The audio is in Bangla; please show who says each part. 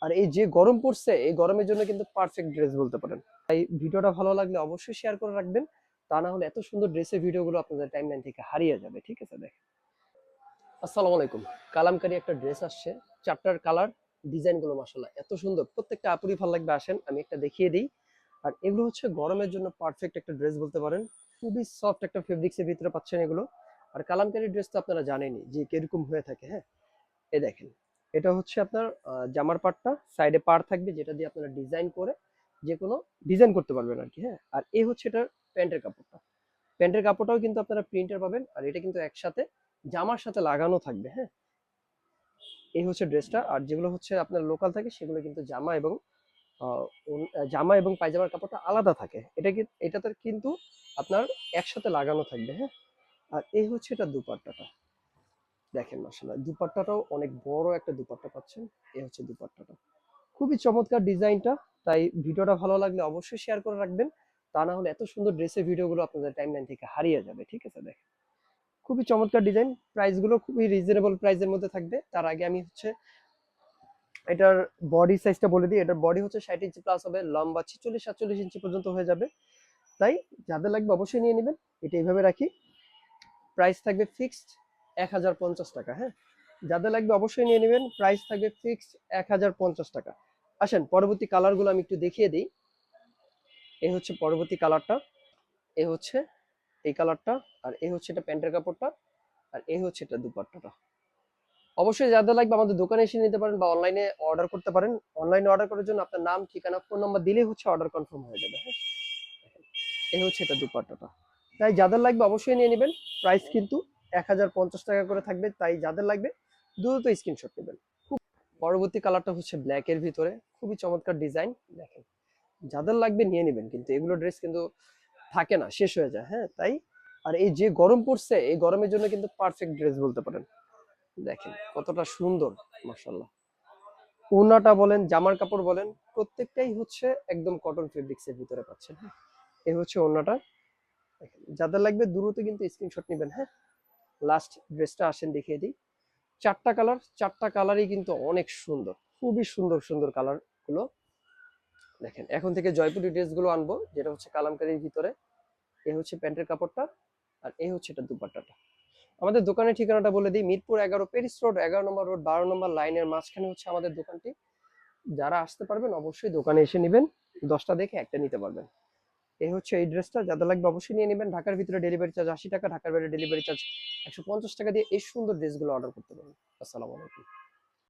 Speaker 1: আর এই যে গরম পড়ছে, এই গরমের জন্য কিন্তু পারফেক্ট ড্রেস বলতে পারেন। তাই ভিডিওটা ভালো লাগলে অবশ্যই শেয়ার করে রাখবেন। তা না হলে এত সুন্দর ড্রেসের ভিডিওগুলো আপনাদের টাইমলাইন থেকে হারিয়ে যাবে। ঠিক আছে? দেখেন, আসসালামু আলাইকুম। কালামকারী একটা ড্রেস আসছে, চারটার কালার, ডিজাইনগুলো মাশাআল্লাহ এত সুন্দর। প্রত্যেকটা আপুরই ভালো লাগবে, আসেন আমি একটা দেখিয়ে দিই। আর এগুলো হচ্ছে গরমের জন্য পারফেক্ট একটা ড্রেস বলতে পারেন। খুবই সফট একটা ফেব্রিক্স এর ভিতরে পাচ্ছেন এগুলো। আর কালামকারী ড্রেস তো আপনারা জানেনই যে কিরকম হয়ে থাকে। হ্যাঁ, এই দেখেন, এটা হচ্ছে আপনার জামার পাটটা, সাইডে পাড় থাকবে যেটা দিয়ে আপনারা ডিজাইন করে যে কোনো ডিজাইন করতে পারবেন আর কি। হ্যাঁ, আর এই হচ্ছে এটা প্যান্টের কাপড়টা। প্যান্টের কাপড়টাও কিন্তু আপনারা প্রিন্টার পাবেন, আর এটা কিন্তু একসাথে জামার সাথে লাগানো থাকবে। হ্যাঁ, এই হচ্ছে ড্রেসটা। আর যেগুলো হচ্ছে আপনার লোকাল থাকে সেগুলো কিন্তু জামা এবং পায়জামার কাপড়টা আলাদা থাকে। এটাতে কিন্তু আপনার একসাথে লাগানো থাকবে। হ্যাঁ, আর এই হচ্ছে এটা দুপাট্টাটা। দেখেন মাশাআল্লাহ, দুপাট্টাটাও অনেক বড় একটা দুপাট্টা পাচ্ছেন। এই হচ্ছে দুপাট্টাটা, খুবই চমৎকার ডিজাইনটা। তাই ভিডিওটা ভালো লাগলে অবশ্যই শেয়ার করে রাখবেন। তা না হলে এত সুন্দর ড্রেসের ভিডিওগুলো আপনাদের টাইমলাইন থেকে হারিয়ে যাবে। ঠিক আছে? দেখেন, খুবই চমৎকার ডিজাইন। প্রাইস গুলো খুবই রিজনেবল প্রাইসের মধ্যে থাকবে। তার আগে আমি হচ্ছে এটার বডি সাইজটা বলে দিই। এটার বডি হচ্ছে 60 ইঞ্চি প্লাস হবে, লম্বা 46-47 ইঞ্চি পর্যন্ত হয়ে যাবে। তাই যাদের লাগবে অবশ্যই নিয়ে নেবেন। এটা এইভাবে রাখি, প্রাইস থাকবে ফিক্সড 1050 টাকা। হ্যাঁ, যাদের লাগবে অবশ্যই নিয়ে নেবেন, প্রাইস থাকবে ফিক্সড 1050 টাকা। আসেন পরবর্তী কালারগুলো আমি একটু দেখিয়ে দিই। এই হচ্ছে পরবর্তী কালারটা, এ হচ্ছে এই কালারটা, আর এই হচ্ছে এটা প্যান্টের কাপড়টা, আর এই হচ্ছে এটা দুপাট্টাটা। অবশ্যই যাদের লাগবে আমাদের দোকানে এসে নিতে পারেন বা অনলাইনে অর্ডার করতে পারেন। অনলাইনে অর্ডার করার জন্য আপনার নাম, ঠিকানা, ফোন নাম্বার দিলেই হচ্ছে অর্ডার কনফার্ম হয়ে যাবে। হ্যাঁ, এই হচ্ছে এটা দুপাট্টাটা। তাই যাদের লাগবে অবশ্যই নিয়ে নেবেন। প্রাইস কিন্তু 1050 টাকা করে থাকবে। তাই যাদের লাগবে দ্রুত স্ক্রিনশট নেবেন। পরবর্তী কালারটা হচ্ছে ব্ল্যাক এর ভিতরে, খুবই চমৎকার ডিজাইন। দেখেন, যাদের লাগবে নিয়ে নেবেন, কিন্তু এগুলো ড্রেস কিন্তু থাকে না, শেষ হয়ে যায়। হ্যাঁ, তাই আর এই যে গরম পড়ছে, এই গরমের জন্য কিন্তু পারফেক্ট ড্রেস বলতে পারেন। দেখেন কতটা সুন্দর, মাশাআল্লাহ। ওড়নাটা বলেন, জামার কাপড় বলেন, প্রত্যেকটাই হচ্ছে একদম কটন ফেব্রিক্স এর ভিতরে পাচ্ছেন। হ্যাঁ, এই হচ্ছে ওড়নাটা। দেখেন, যাদের লাগবে দ্রুত কিন্তু স্ক্রিনশট নেবেন। হ্যাঁ, লাস্ট ড্রেসটা আসেন দেখিয়ে দিই। চারটা কালার, চারটা কালারই কিন্তু অনেক সুন্দর, খুবই সুন্দর সুন্দর কালার গুলো। দেখেন, এখন থেকে জয়পুরি ড্রেস গুলো আনবো, যেটা হচ্ছে কালামকারীর ভিতরে। এই হচ্ছে প্যান্টের কাপড়টা, আর এই হচ্ছে এটা দুপাট্টাটা। আমাদের দোকানের ঠিকানাটা বলে দিই, মিরপুর 11, পেরিস রোড, 11 নম্বর রোড, 12 নম্বর লাইনের মাঝখানে হচ্ছে আমাদের দোকানটি। যারা আসতে পারবেন অবশ্যই দোকানে এসে নেবেন, 10টা দেখে একটা নিতে পারবেন। এই হচ্ছে এই ড্রেসটা, যাদের লাগবে অবশ্যই নিয়ে নেবেন। ঢাকার ভিতরে ডেলিভারি চার্জ 80 টাকা, ঢাকার বাইরে ডেলিভারি চার্জ 150 টাকা দিয়ে এই সুন্দর ড্রেসগুলো অর্ডার করতে পারবেন। আসসালামু আলাইকুম।